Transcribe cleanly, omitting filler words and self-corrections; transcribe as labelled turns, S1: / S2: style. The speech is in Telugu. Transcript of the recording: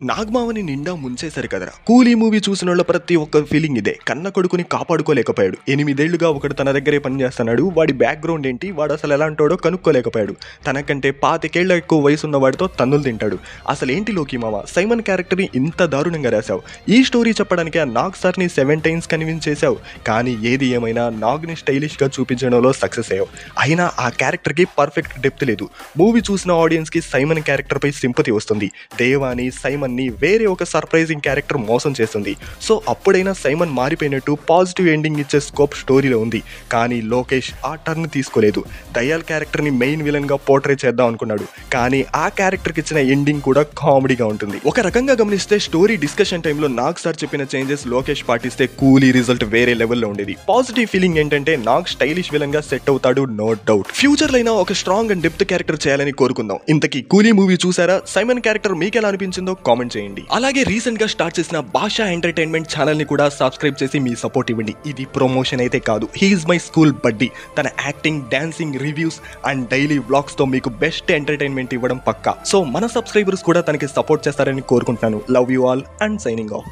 S1: నాగమావని నిండా ముంచేశారు కదరా. కూలీ మూవీ చూసినోళ్ళ ప్రతి ఒక్క ఫీలింగ్ ఇదే. కన్న కొడుకుని కాపాడుకోలేకపోయాడు. 8 ఏళ్లుగా ఒకడు తన దగ్గరే పనిచేస్తున్నాడు. వాడి బ్యాక్గ్రౌండ్ ఏంటి, వాడు అసలు ఎలాంటోడో కనుక్కోలేకపోయాడు. తనకంటే 25 ఎక్కువ వయసున్న వాడితో తన్నులు తింటాడు. అసలు ఏంటి లోకి మామ, సైమన్ క్యారెక్టర్ని ఇంత దారుణంగా రాశావు. ఈ స్టోరీ చెప్పడానికి ఆ నాగ్ సార్ని 7 టైమ్స్ కన్విన్స్ చేశావు. కానీ ఏది ఏమైనా నాగ్ని స్టైలిష్గా చూపించడంలో సక్సెస్ అయ్యావు. అయినా ఆ క్యారెక్టర్కి పర్ఫెక్ట్ డెప్త్ లేదు. మూవీ చూసిన ఆడియన్స్కి సైమన్ క్యారెక్టర్పై సింపతి వస్తుంది. దేవాని సైమన్ వేరే ఒక సర్ప్రైజింగ్ క్యారెక్టర్ మోసం చేస్తుంది. సో అప్పుడైనా సైమన్ మారిపోయినట్టు పాజిటివ్ ఎండింగ్ ఇచ్చే స్కోప్ స్టోరీలో ఉంది. కానీ లోకేష్ ఆ టర్న్ తీసుకోలేదు. దయాల్ క్యారెక్టర్ని మెయిన్ విలన్ గా పోర్ట్రే చేద్దాం అనుకున్నాడు. కానీ ఆ క్యారెక్టర్కి ఇచ్చిన ఎండింగ్ కూడా కామెడీగా ఉంటుంది. ఒక రకంగా గమనిస్తే స్టోరీ డిస్కషన్ టైంలో నాగ్ సార్ చెప్పిన చేంజెస్ లోకేష్ పాటిస్తే కూలీ రిజల్ట్ వేరే లెవెల్లో ఉండేది. పాజిటివ్ ఫీలింగ్ ఏంటంటే నాగ్ స్టైలిష్ విలన్ గా సెట్ అవుతాడు, నో డౌట్. ఫ్యూచర్ లో అయినా ఒక స్ట్రాంగ్ అండ్ డెప్త్ క్యారెక్టర్ చేయాలని కోరుకుందాం. ఇంతకీ కూలీ మూవీ చూసారా? సైమన్ క్యారెక్టర్ మీకు ఎలా అనిపించిందో కామెంట్ చేయండి. అలాగే రీసెంట్ గా స్టార్ట్ చేసిన భాషా ఎంటర్టైన్మెంట్ ఛానల్ ని కూడా సబ్స్క్రైబ్ చేసి మీ సపోర్ట్ ఇవ్వండి. ఇది ప్రమోషన్ అయితే కాదు, హీఈస్ మై స్కూల్ బడ్డీ. తన acting, dancing, reviews and daily vlogs తో మీకు బెస్ట్ ఎంటర్టైన్మెంట్ ఇవ్వడం పక్కా. సో మన సబ్స్క్రైబర్స్ కూడా తనకి సపోర్ట్ చేస్తారని కోరుకుంటున్నాను. Love you all and signing off.